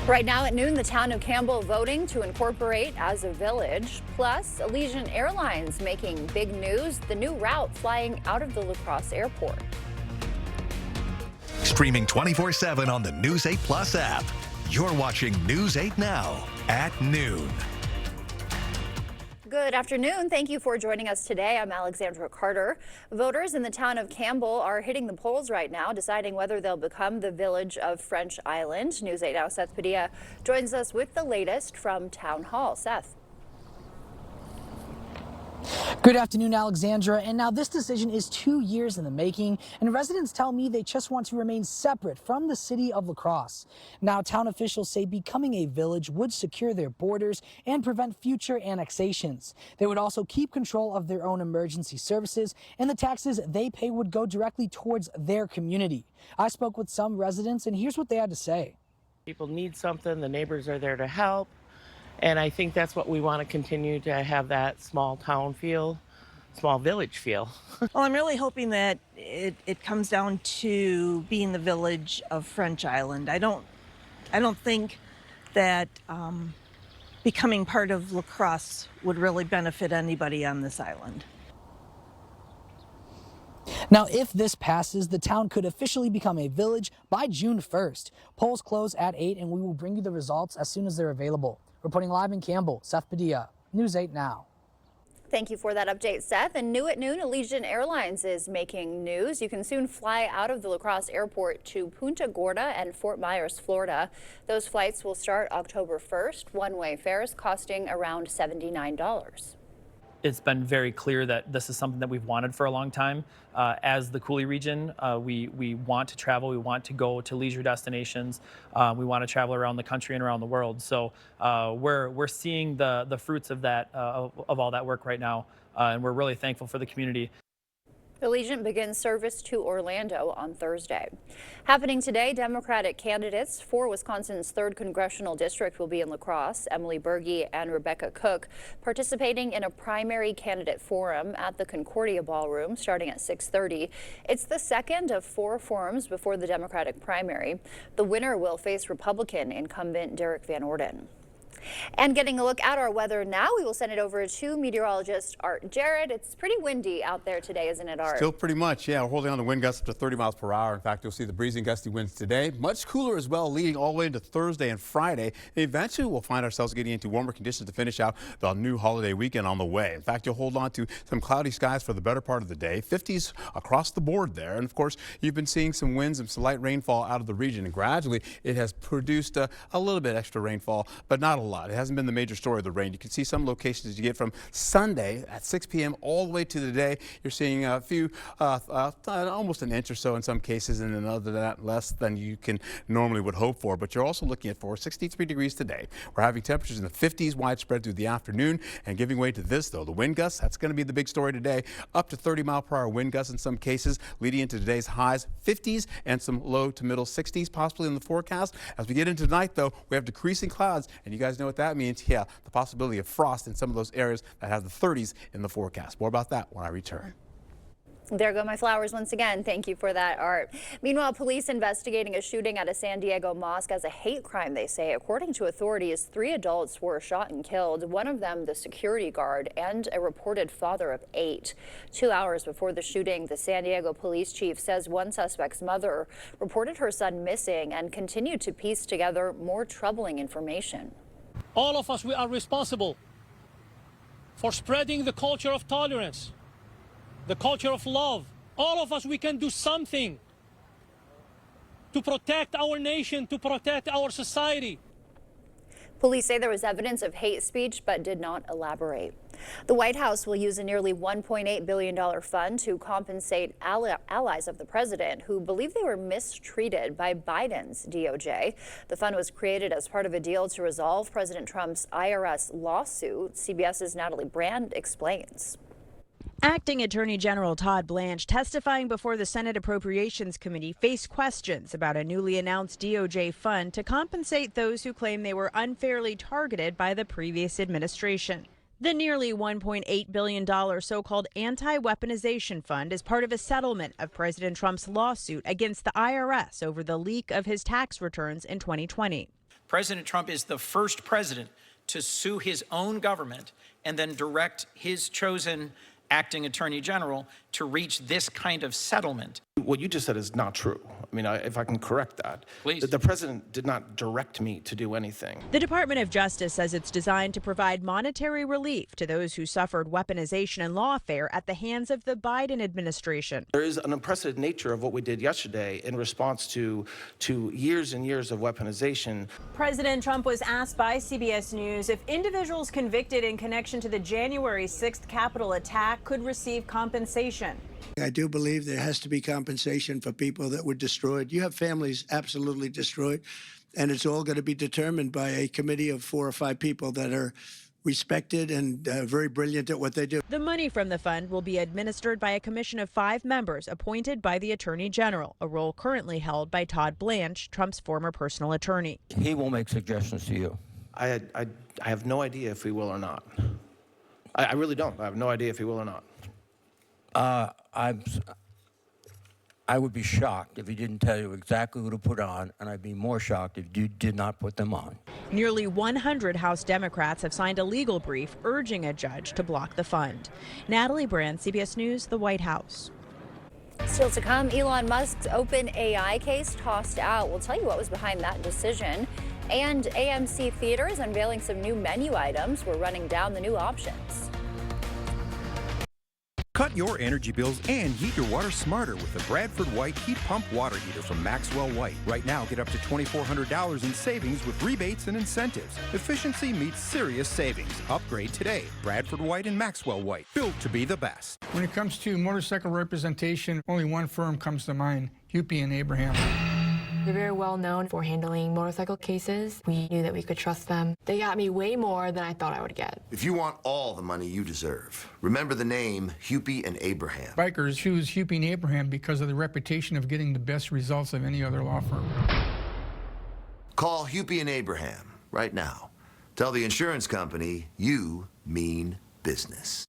Right now at noon, the town of Campbell voting to incorporate as a village. Plus, Allegiant Airlines making big news, the new route flying out of the La Crosse airport. Streaming 24/7 on the News 8 Plus app. You're watching News 8 Now at noon. Good afternoon. Thank you for joining us today. I'm Alexandra Carter. Voters in the town of Campbell are hitting the polls right now, deciding whether they'll become the village of French Island. News 8 Now Seth Padilla joins us with the latest from Town Hall. Seth. Good afternoon, Alexandra. And now this decision is 2 years in the making, and residents tell me they just want to remain separate from the city of La Crosse. Now, town officials say becoming a village would secure their borders and prevent future annexations. They would also keep control of their own emergency services, and the taxes they pay would go directly towards their community. I spoke with some residents, and here's what they had to say. People need something, the neighbors are there to help. And I think that's what we want to continue to have, that small town feel, small village feel. Well, I'm really hoping that it comes down to being the village of French Island. I don't think that becoming part of La Crosse would really benefit anybody on this island. Now, if this passes, the town could officially become a village by June 1st. Polls close at 8, and we will bring you the results as soon as they're available. Reporting live in Campbell, Seth Padilla, News 8 Now. Thank you for that update, Seth. And new at noon, Allegiant Airlines is making news. You can soon fly out of the La Crosse airport to Punta Gorda and Fort Myers, Florida. Those flights will start October 1st. One-way fares costing around $79. It's been very clear that this is something that we've wanted for a long time. As the Coulee region, we want to travel. We want to go to leisure destinations. We want to travel around the country and around the world. So we're seeing the fruits of that of all that work right now, and we're really thankful for the community. Allegiant begins service to Orlando on Thursday. Happening today, Democratic candidates for Wisconsin's 3rd Congressional District will be in La Crosse. Emily Berge and Rebecca Cook participating in a primary candidate forum at the Concordia Ballroom starting at 6:30. It's the second of 4 forums before the Democratic primary. The winner will face Republican incumbent Derek Van Orden. And getting a look at our weather now, we will send it over to meteorologist Art Jarrett. It's pretty windy out there today, isn't it, Art? Still pretty much, yeah. We're holding on to wind gusts up to 30 miles per hour. In fact, you'll see the breezy and gusty winds today. Much cooler as well, leading all the way into Thursday and Friday. And eventually, we'll find ourselves getting into warmer conditions to finish out the new holiday weekend on the way. In fact, you'll hold on to some cloudy skies for the better part of the day. 50s across the board there. And, of course, you've been seeing some winds and some light rainfall out of the region. And gradually, it has produced a little bit extra rainfall, but not a lot. It hasn't been the major story of the rain. You can see some locations as you get from Sunday at 6 p.m. all the way to the day. You're seeing a few, almost an inch or so in some cases, and then other than that, less than you can normally would hope for. But you're also looking at 63 degrees today. We're having temperatures in the 50s widespread through the afternoon, and giving way to this, though, the wind gusts. That's going to be the big story today. Up to 30-mile-per-hour wind gusts in some cases, leading into today's highs, 50s, and some low to middle 60s possibly in the forecast. As we get into tonight, though, we have decreasing clouds, and you guys know what that means. Yeah, the possibility of frost in some of those areas that have the 30s in the forecast. More about that when I return. There go my flowers once again. Thank you for that, Art. Meanwhile, police investigating a shooting at a San Diego mosque as a hate crime, they say. According to authorities, 3 adults were shot and killed, one of them the security guard and a reported father of 8. 2 hours before the shooting, the San Diego police chief says one suspect's mother reported her son missing and continued to piece together more troubling information. All of us, we are responsible for spreading the culture of tolerance, the culture of love. All of us, we can do something to protect our nation, to protect our society. Police say there was evidence of hate speech but did not elaborate. The White House will use a nearly $1.8 billion fund to compensate allies of the president who believe they were mistreated by Biden's DOJ. The fund was created as part of a deal to resolve President Trump's IRS lawsuit. CBS's Natalie Brand explains. Acting Attorney General Todd Blanche, testifying before the Senate Appropriations Committee, faced questions about a newly announced DOJ fund to compensate those who claim they were unfairly targeted by the previous administration. The nearly $1.8 billion so-called anti-weaponization fund is part of a settlement of President Trump's lawsuit against the IRS over the leak of his tax returns in 2020. President Trump is the first president to sue his own government and then direct his chosen acting attorney general to reach this kind of settlement. What you just said is not true. I mean, if I can correct that. Please. The president did not direct me to do anything. The Department of Justice says it's designed to provide monetary relief to those who suffered weaponization and lawfare at the hands of the Biden administration. There is an unprecedented nature of what we did yesterday in response to years and years of weaponization. President Trump was asked by CBS News if individuals convicted in connection to the January 6th Capitol attack could receive compensation. I do believe there has to be compensation for people that were destroyed. You have families absolutely destroyed, and it's all going to be determined by a committee of 4 or 5 people that are respected and very brilliant at what they do. The money from the fund will be administered by a commission of 5 members appointed by the Attorney General, a role currently held by Todd Blanche, Trump's former personal attorney. He will make suggestions to you. I have no idea if he will or not. I really don't. I have no idea if he will or not. I would be shocked if he didn't tell you exactly who to put on, and I'd be more shocked if you did not put them on. Nearly 100 House Democrats have signed a legal brief urging a judge to block the fund. Natalie Brand, CBS News, the White House. Still to come, Elon Musk's OpenAI case tossed out. We'll tell you what was behind that decision. And AMC Theaters unveiling some new menu items. We're running down the new options. Cut your energy bills and heat your water smarter with the Bradford White Heat Pump Water Heater from Maxwell White. Right now, get up to $2,400 in savings with rebates and incentives. Efficiency meets serious savings. Upgrade today. Bradford White and Maxwell White, built to be the best. When it comes to motorcycle representation, only one firm comes to mind, Hupy and Abraham. They're very well known for handling motorcycle cases. We knew that we could trust them. They got me way more than I thought I would get. If you want all the money you deserve, remember the name Hupy and Abraham. Bikers choose Hupy and Abraham because of the reputation of getting the best results of any other law firm. Call Hupy and Abraham right now. Tell the insurance company you mean business.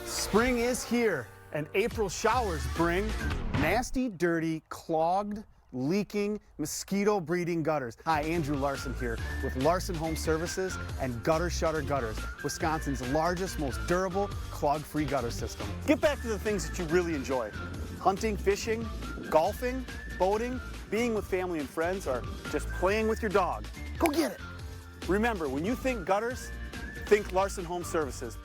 Spring is here, and April showers bring nasty, dirty, clogged, leaking, mosquito-breeding gutters. Hi, Andrew Larson here with Larson Home Services and Gutter Shutter Gutters, Wisconsin's largest, most durable, clog-free gutter system. Get back to the things that you really enjoy. Hunting, fishing, golfing, boating, being with family and friends, or just playing with your dog. Go get it. Remember, when you think gutters, think Larson Home Services.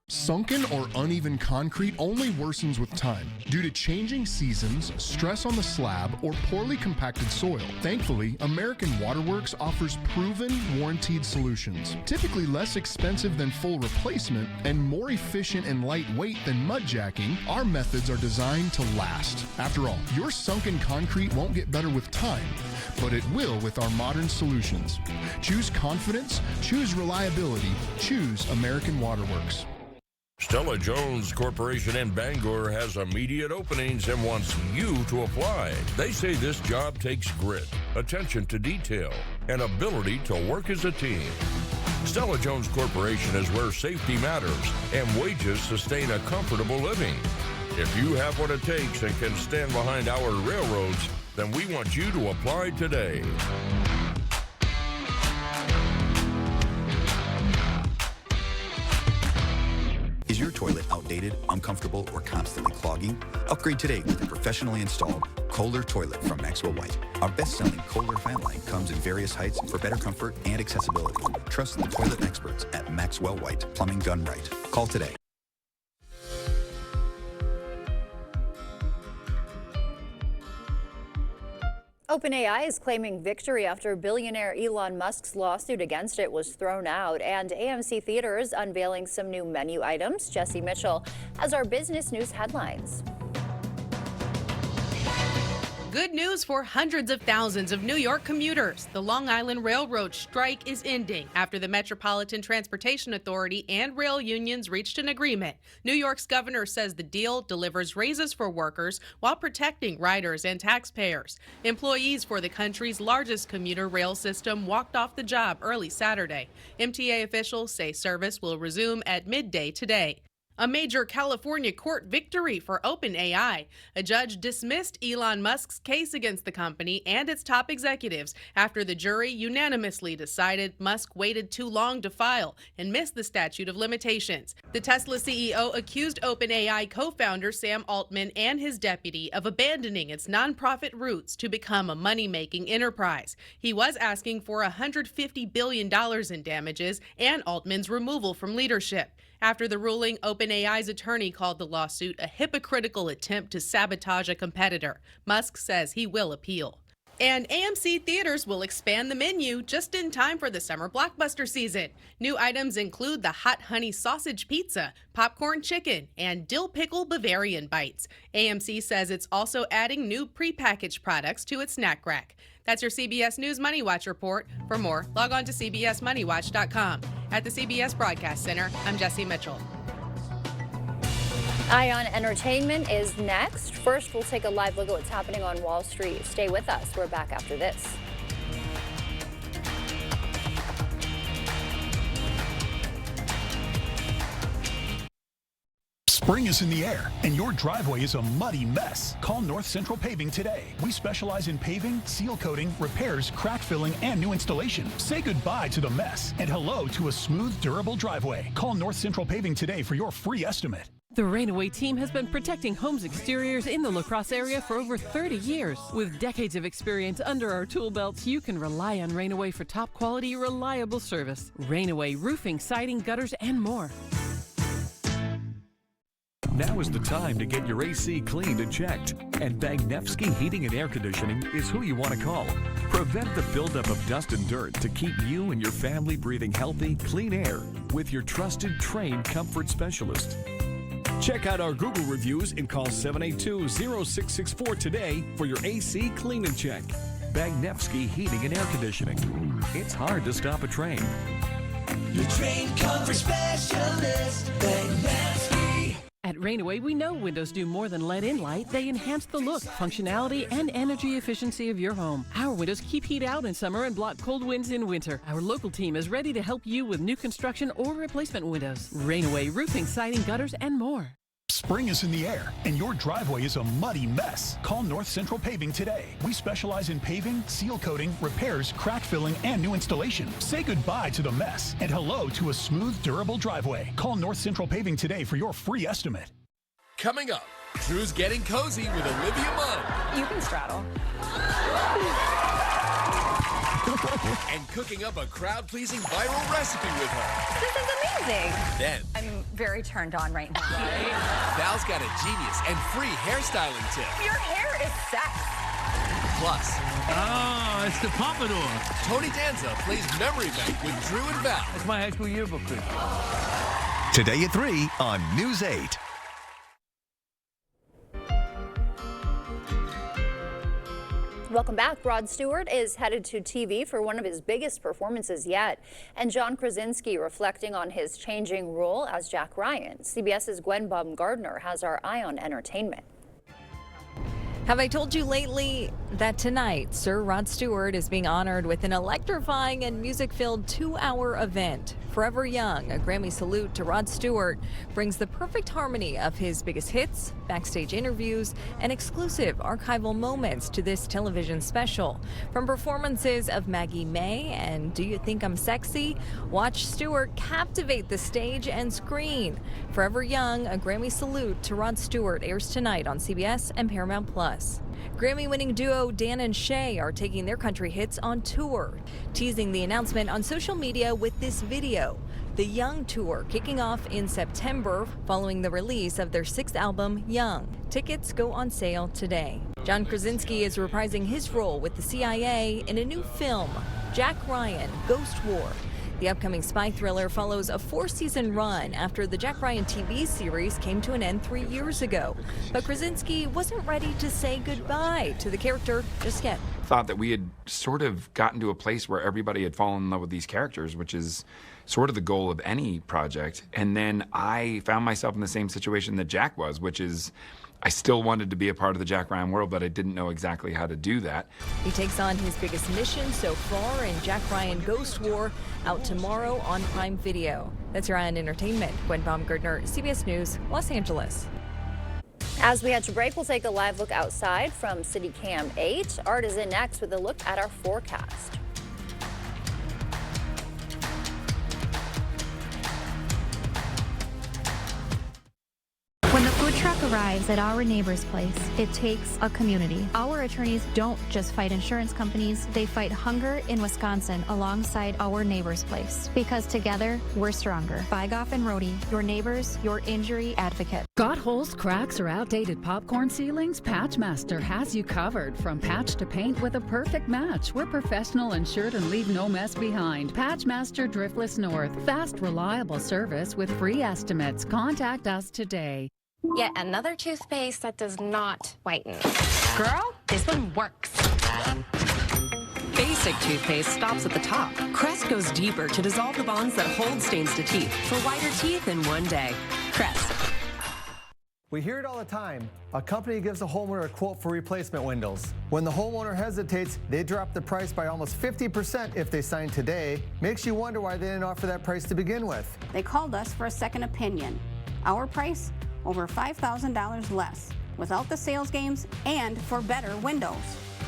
Sunken or uneven concrete only worsens with time due to changing seasons, stress on the slab, or poorly compacted soil. Thankfully, American Waterworks offers proven, warranted solutions. Typically less expensive than full replacement and more efficient and lightweight than mud jacking, our methods are designed to last. After all, your sunken concrete won't get better with time, but it will with our modern solutions. Choose confidence, choose reliability, choose American Waterworks. Stella Jones Corporation in Bangor has immediate openings and wants you to apply. They say this job takes grit, attention to detail, and ability to work as a team. Stella Jones Corporation is where safety matters and wages sustain a comfortable living. If you have what it takes and can stand behind our railroads, then we want you to apply today. Is your toilet outdated, uncomfortable, or constantly clogging? Upgrade today with a professionally installed Kohler toilet from Maxwell White. Our best-selling Kohler fan line comes in various heights for better comfort and accessibility. Trust the toilet experts at Maxwell White, plumbing done right. Call today. OpenAI is claiming victory after billionaire Elon Musk's lawsuit against it was thrown out, and AMC Theaters unveiling some new menu items. Jesse Mitchell has our business news headlines. Good news for hundreds of thousands of New York commuters. The Long Island Railroad strike is ending after the Metropolitan Transportation Authority and rail unions reached an agreement. New York's governor says the deal delivers raises for workers while protecting riders and taxpayers. Employees for the country's largest commuter rail system walked off the job early Saturday. MTA officials say service will resume at midday today. A major California court victory for OpenAI. A judge dismissed Elon Musk's case against the company and its top executives after the jury unanimously decided Musk waited too long to file and missed the statute of limitations. The Tesla CEO accused OpenAI co-founder Sam Altman and his deputy of abandoning its nonprofit roots to become a money-making enterprise. He was asking for $150 billion in damages and Altman's removal from leadership. After the ruling, OpenAI's attorney called the lawsuit a hypocritical attempt to sabotage a competitor. Musk says he will appeal. And AMC Theaters will expand the menu just in time for the summer blockbuster season. New items include the Hot Honey Sausage Pizza, Popcorn Chicken, and Dill Pickle Bavarian Bites. AMC says it's also adding new prepackaged products to its snack rack. That's your CBS News Money Watch report. For more, log on to cbsmoneywatch.com. At the CBS Broadcast Center, I'm Jesse Mitchell. Ion Entertainment is next. First, we'll take a live look at what's happening on Wall Street. Stay with us. We're back after this. Spring is in the air, and your driveway is a muddy mess. Call North Central Paving today. We specialize in paving, seal coating, repairs, crack filling, and new installation. Say goodbye to the mess and hello to a smooth, durable driveway. Call North Central Paving today for your free estimate. The Rainaway team has been protecting homes' exteriors in the La Crosse area for over 30 years. With decades of experience under our tool belts, you can rely on Rainaway for top quality, reliable service. Rainaway roofing, siding, gutters, and more. Now is the time to get your AC cleaned and checked. And Bagnevsky Heating and Air Conditioning is who you want to call. Prevent the buildup of dust and dirt to keep you and your family breathing healthy, clean air with your trusted, trained comfort specialist. Check out our Google reviews and call 782-0664 today for your AC clean and check. Bagnevsky Heating and Air Conditioning. It's hard to stop a train. Your trained comfort specialist, Bagnevsky. At Rainaway, we know windows do more than let in light. They enhance the look, functionality, and energy efficiency of your home. Our windows keep heat out in summer and block cold winds in winter. Our local team is ready to help you with new construction or replacement windows. Rainaway roofing, siding, gutters, and more. Spring is in the air, and your driveway is a muddy mess. Call North Central Paving today. We specialize in paving, seal coating, repairs, crack filling, and new installation. Say goodbye to the mess and hello to a smooth, durable driveway. Call North Central Paving today for your free estimate. Coming up, Drew's getting cozy with Olivia Munn. You can straddle. And cooking up a crowd-pleasing viral recipe with her. This is amazing. Then, I'm very turned on right now. Val's got a genius and free hairstyling tip. Your hair is sex. Plus, it's the pompadour. Tony Danza plays Memory Bank with Drew and Val. It's my high school yearbook clip. Today at 3 on News 8. Welcome back. Rod Stewart is headed to TV for one of his biggest performances yet, and John Krasinski reflecting on his changing role as Jack Ryan. CBS's Gwen Baumgardner has our eye on entertainment. Have I told you lately that tonight, Sir Rod Stewart is being honored with an electrifying and music-filled 2-hour event? Forever Young, a Grammy salute to Rod Stewart, brings the perfect harmony of his biggest hits, backstage interviews, and exclusive archival moments to this television special. From performances of Maggie May and Do You Think I'm Sexy? Watch Stewart captivate the stage and screen. Forever Young, a Grammy salute to Rod Stewart airs tonight on CBS and Paramount+. Grammy-winning duo Dan and Shay are taking their country hits on tour, teasing the announcement on social media with this video. The Young Tour kicking off in September following the release of their 6th album, Young. Tickets go on sale today. John Krasinski is reprising his role with the CIA in a new film, Jack Ryan, Ghost War. The upcoming spy thriller follows a 4-season run after the Jack Ryan TV series came to an end 3 years ago. But Krasinski wasn't ready to say goodbye to the character just yet. Thought that we had sort of gotten to a place where everybody had fallen in love with these characters, which is sort of the goal of any project. And then I found myself in the same situation that Jack was, which is I still wanted to be a part of the Jack Ryan world, but I didn't know exactly how to do that. He takes on his biggest mission so far in Jack Ryan Ghost War, out tomorrow on Prime Video. That's your Eye on Entertainment. Gwen Baumgartner, CBS News, Los Angeles. As we head to break, we'll take a live look outside from City Cam 8. Art is in next with a look at our forecast. When the food truck arrives at our neighbor's place, it takes a community. Our attorneys don't just fight insurance companies, they fight hunger in Wisconsin alongside our neighbor's place. Because together, we're stronger. Bygoff and Rohde, your neighbors, your injury advocate. Got holes, cracks, or outdated popcorn ceilings? Patchmaster has you covered. From patch to paint with a perfect match. We're professional, insured, and leave no mess behind. Patchmaster Driftless North. Fast, reliable service with free estimates. Contact us today. Yet another toothpaste that does not whiten. Girl, this one works. Basic toothpaste stops at the top. Crest goes deeper to dissolve the bonds that hold stains to teeth for whiter teeth in one day. Crest. We hear it all the time. A company gives a homeowner a quote for replacement windows. When the homeowner hesitates, they drop the price by almost 50% if they sign today. Makes you wonder why they didn't offer that price to begin with. They called us for a second opinion. Our price? Over $5,000 less, without the sales games and for better windows.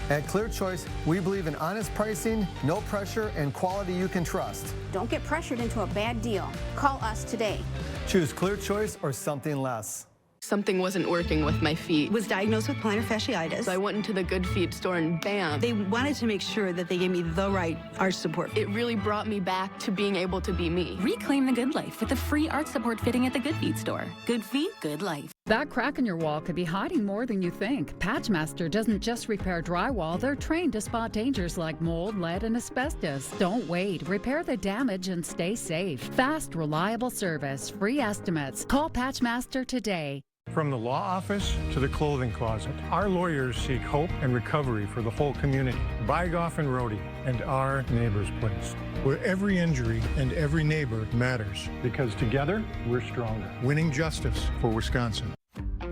At Clear Choice, we believe in honest pricing, no pressure, and quality you can trust. Don't get pressured into a bad deal. Call us today. Choose Clear Choice or something less. Something wasn't working with my feet. Was diagnosed with plantar fasciitis. So I went into the Good Feet store and bam. They wanted to make sure that they gave me the right arch support. It really brought me back to being able to be me. Reclaim the good life with a free arch support fitting at the Good Feet store. Good feet, good life. That crack in your wall could be hiding more than you think. Patchmaster doesn't just repair drywall, they're trained to spot dangers like mold, lead, and asbestos. Don't wait. Repair the damage and stay safe. Fast, reliable service, free estimates. Call Patchmaster today. From the law office to the clothing closet, our lawyers seek hope and recovery for the whole community. Bygoff and Rohde and our neighbor's place, where every injury and every neighbor matters. Because together, we're stronger. Winning justice for Wisconsin.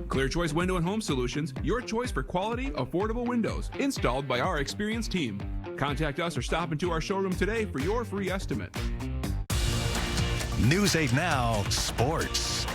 Clear Choice Window and Home Solutions, your choice for quality, affordable windows, installed by our experienced team. Contact us or stop into our showroom today for your free estimate. News 8 Now, Sports.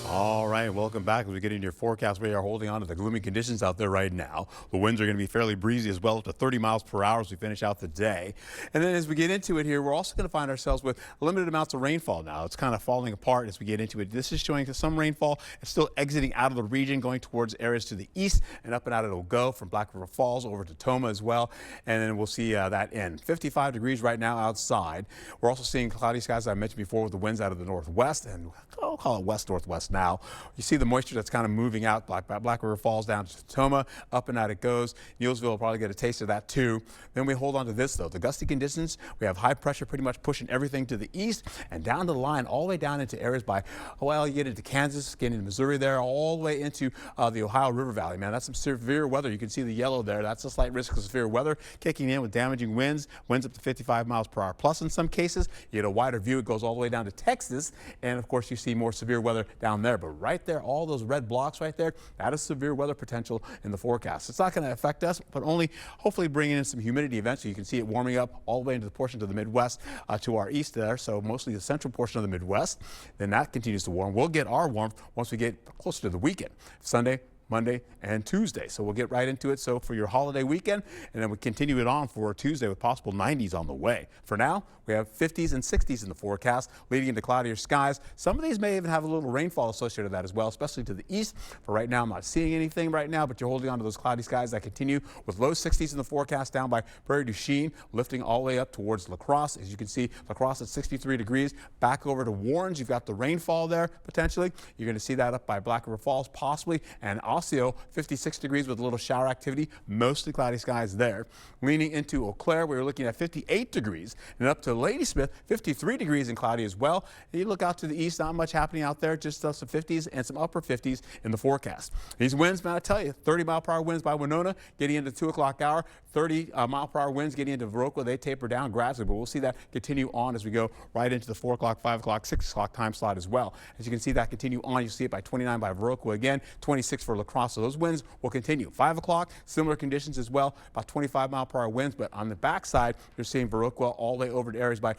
All right, welcome back. As we get into your forecast, we are holding on to the gloomy conditions out there right now. The winds are going to be fairly breezy as well, up to 30 miles per hour as we finish out the day. And then as we get into it here, we're also going to find ourselves with limited amounts of rainfall now. It's kind of falling apart as we get into it. This is showing some rainfall. It's still exiting out of the region, going towards areas to the east, and up and out it'll go from Black River Falls over to Toma as well. And then we'll see that end. 55 degrees right now outside. We're also seeing cloudy skies, as I mentioned before, with the winds out of the northwest, and I'll call it west-northwest now. You see the moisture that's kind of moving out. Black River Falls down to Tacoma, up and out it goes. Neillsville will probably get a taste of that too. Then we hold on to this though, the gusty conditions. We have high pressure pretty much pushing everything to the east and down the line, all the way down into areas by, well, you get into Kansas, get into Missouri there, all the way into the Ohio River Valley. Man, that's some severe weather. You can see the yellow there. That's a slight risk of severe weather kicking in with damaging winds up to 55 miles per hour plus in some cases. You get a wider view. It goes all the way down to Texas, and of course you see more severe weather down there. But right there, all those red blocks right there, that is severe weather potential in the forecast. It's not going to affect us, but only hopefully bringing in some humidity events. So you can see it warming up all the way into the portion of the Midwest to our east there. So mostly the central portion of the Midwest. Then that continues to warm. We'll get our warmth once we get closer to the weekend. Sunday, Monday, and Tuesday. So we'll get right into it. So for your holiday weekend, and then we continue it on for Tuesday with possible 90s on the way. For now, we have 50s and 60s in the forecast, leading into cloudier skies. Some of these may even have a little rainfall associated with that as well, especially to the east. For right now, I'm not seeing anything right now, but you're holding on to those cloudy skies that continue with low 60s in the forecast down by Prairie du Chien, lifting all the way up towards La Crosse. As you can see, La Crosse at 63 degrees. Back over to Warrens, you've got the rainfall there potentially. You're going to see that up by Black River Falls possibly, and Osseo, 56 degrees with a little shower activity, mostly cloudy skies there. Leaning into Eau Claire, we're looking at 58 degrees, and up to Ladysmith, 53 degrees and cloudy as well. And you look out to the east, not much happening out there, just some 50s and some upper 50s in the forecast. These winds, man, I tell you, 30-mile-per-hour winds by Winona, getting into 2 o'clock hour, 30-mile-per-hour winds getting into Viroqua. They taper down gradually, but we'll see that continue on as we go right into the 4 o'clock, 5 o'clock, 6 o'clock time slot as well. As you can see that continue on, you see it by 29 by Viroqua again, 26 for La Crosse. So those winds will continue. 5 o'clock, similar conditions as well, about 25-mile-per-hour winds, but on the backside, you're seeing Viroqua all the way over to areas by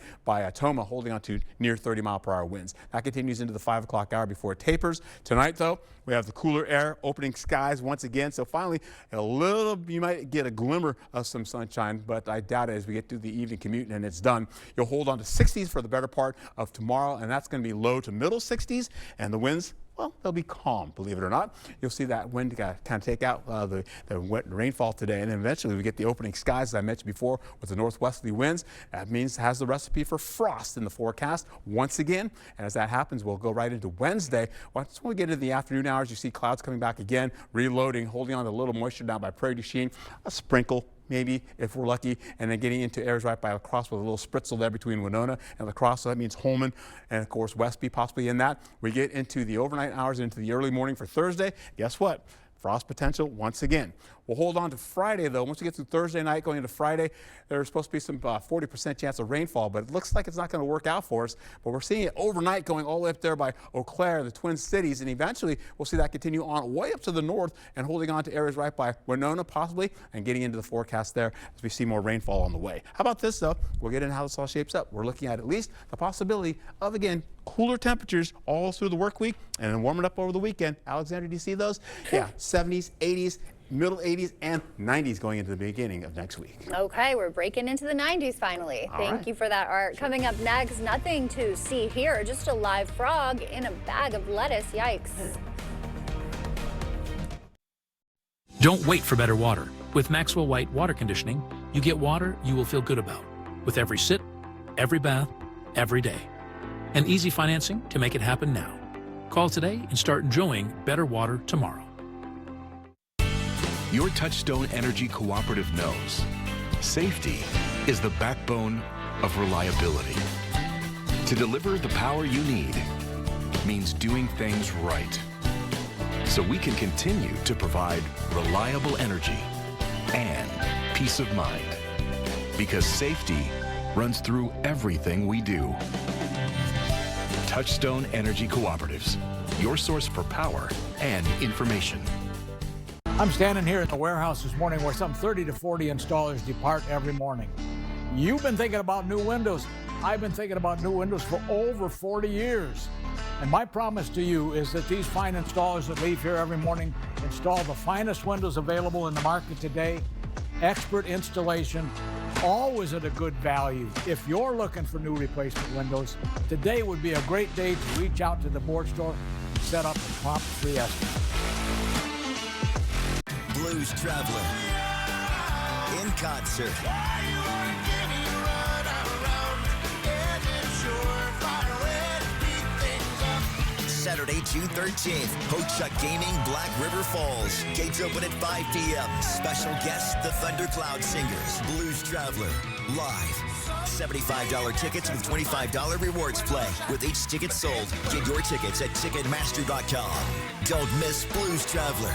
Toma holding on to near 30-mile-per-hour winds. That continues into the 5 o'clock hour before it tapers. Tonight, though, we have the cooler air, opening skies once again. So finally, you might get a glimmer of some sunshine, but I doubt it as we get through the evening commute and it's done. You'll hold on to 60s for the better part of tomorrow, and that's going to be low to middle 60s, and the winds, well, they'll be calm, believe it or not. You'll see that wind kind of take out the wet rainfall today, and then eventually we get the opening skies, as I mentioned before, with the northwesterly winds. That means it has the recipe for frost in the forecast once again. And as that happens, we'll go right into Wednesday. Once we get into the afternoon hours, you see clouds coming back again, reloading, holding on to a little moisture down by Prairie du Chien, a sprinkle, maybe if we're lucky, and then getting into areas right by La Crosse with a little spritzel there between Winona and La Crosse. So that means Holman and of course Westby possibly in that. We get into the overnight hours into the early morning for Thursday. Guess what? Frost potential once again. We'll hold on to Friday, though. Once we get through Thursday night going into Friday, there's supposed to be some 40% chance of rainfall, but it looks like it's not going to work out for us. But we're seeing it overnight going all the way up there by Eau Claire, the Twin Cities, and eventually we'll see that continue on way up to the north and holding on to areas right by Winona possibly and getting into the forecast there as we see more rainfall on the way. How about this, though? We'll get into how this all shapes up. We're looking at least the possibility of, again, cooler temperatures all through the work week and then warming up over the weekend. Alexander, do you see those? Yeah, 70s, 80s, middle 80s and 90s going into the beginning of next week. Okay, we're breaking into the 90s finally. Thank you for that, Art. Sure. Coming up next, nothing to see here, just a live frog in a bag of lettuce. Yikes. Don't wait for better water. With Maxwell White Water Conditioning, you get water you will feel good about with every sip, every bath, every day. And easy financing to make it happen now. Call today and start enjoying better water tomorrow. Your Touchstone Energy Cooperative knows safety is the backbone of reliability. To deliver the power you need means doing things right. So we can continue to provide reliable energy and peace of mind. Because safety runs through everything we do. Touchstone Energy Cooperatives, your source for power and information. I'm standing here at the warehouse this morning where some 30 to 40 installers depart every morning. You've been thinking about new windows. I've been thinking about new windows for over 40 years. And my promise to you is that these fine installers that leave here every morning install the finest windows available in the market today, expert installation, always at a good value. If you're looking for new replacement windows, today would be a great day to reach out to the board store and set up a prompt free estimate. Blues Traveler in concert. Saturday, June 13th, Ho-Chuk Gaming, Black River Falls. Gates open at 5 p.m. Special guests, the Thundercloud Singers. Blues Traveler, live. $75 tickets with $25 rewards play. With each ticket sold, get your tickets at Ticketmaster.com. Don't miss Blues Traveler.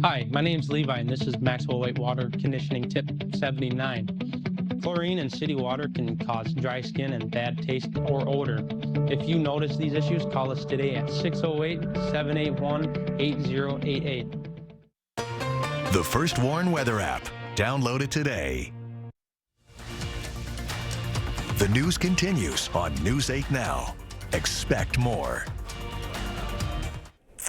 Hi, my name's Levi, and this is Maxwell White Water Conditioning Tip 79. Chlorine in city water can cause dry skin and bad taste or odor. If you notice these issues, call us today at 608-781-8088. The First Warn Weather app. Download it today. The news continues on News 8 Now. Expect more.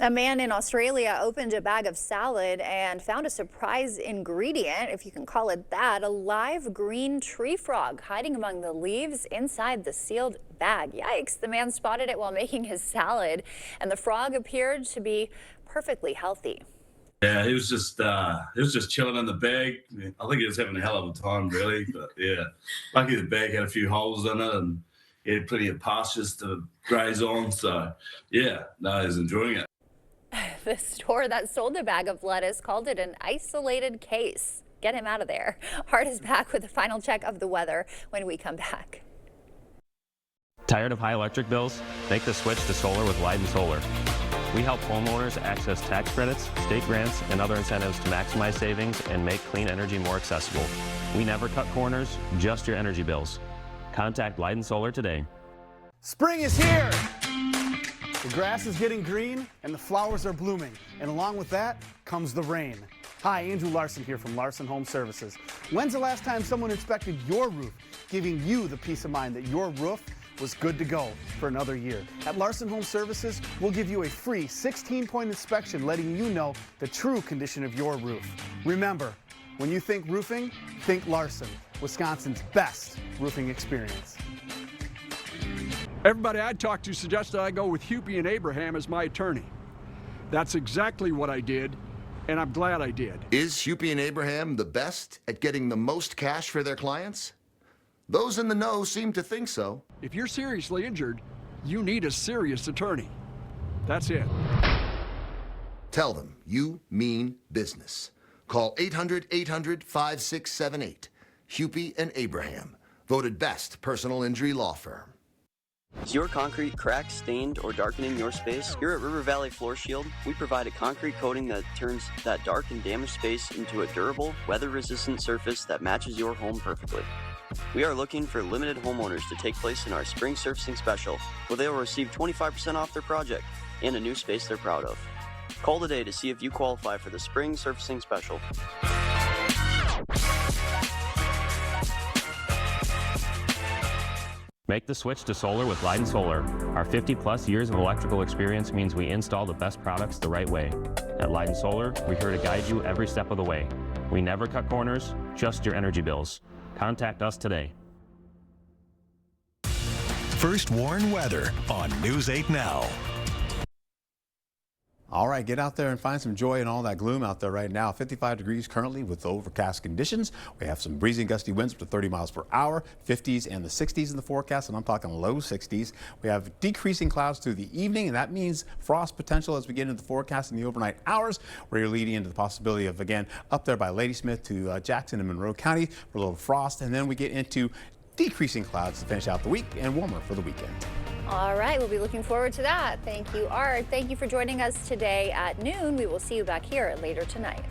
A man in Australia opened a bag of salad and found a surprise ingredient, if you can call it that, a live green tree frog hiding among the leaves inside the sealed bag. Yikes, the man spotted it while making his salad, and the frog appeared to be perfectly healthy. Yeah, he was just chilling in the bag. I think he was having a hell of a time, really. But yeah, lucky the bag had a few holes in it, and he had plenty of pastures to graze on. So yeah, no, he was enjoying it. The store that sold the bag of lettuce called it an isolated case. Get him out of there. Art is back with the final check of the weather when we come back. Tired of high electric bills? Make the switch to solar with Leiden Solar. We help homeowners access tax credits, state grants, and other incentives to maximize savings and make clean energy more accessible. We never cut corners, just your energy bills. Contact Leiden Solar today. Spring is here! The grass is getting green and the flowers are blooming. And along with that comes the rain. Hi, Andrew Larson here from Larson Home Services. When's the last time someone inspected your roof, giving you the peace of mind that your roof was good to go for another year? At Larson Home Services, we'll give you a free 16-point inspection letting you know the true condition of your roof. Remember, when you think roofing, think Larson, Wisconsin's best roofing experience. Everybody I talked to suggested I go with Hupy and Abraham as my attorney. That's exactly what I did, and I'm glad I did. Is Hupy and Abraham the best at getting the most cash for their clients? Those in the know seem to think so. If you're seriously injured, you need a serious attorney. That's it. Tell them you mean business. Call 800-800-5678. Hupy and Abraham, voted best personal injury law firm. Is your concrete cracked, stained, or darkening your space? Here at River Valley Floor Shield, we provide a concrete coating that turns that dark and damaged space into a durable, weather-resistant surface that matches your home perfectly. We are looking for limited homeowners to take place in our spring surfacing special, where they will receive 25% off their project and a new space they're proud of. Call today to see if you qualify for the spring surfacing special. Make the switch to solar with Leiden Solar. Our 50-plus years of electrical experience means we install the best products the right way. At Leiden Solar, we're here to guide you every step of the way. We never cut corners, just your energy bills. Contact us today. First Warn Weather on News 8 Now. All right, get out there and find some joy in all that gloom out there right now. 55 degrees currently with overcast conditions. We have some breezy and gusty winds up to 30 miles per hour, 50s and the 60s in the forecast, and I'm talking low 60s. We have decreasing clouds through the evening, and that means frost potential as we get into the forecast in the overnight hours, where you're leading into the possibility of, again, up there by Ladysmith to Jackson and Monroe County for a little frost, and then we get into decreasing clouds to finish out the week and warmer for the weekend. All right, we'll be looking forward to that. Thank you, Art. Thank you for joining us today at noon. We will see you back here later tonight.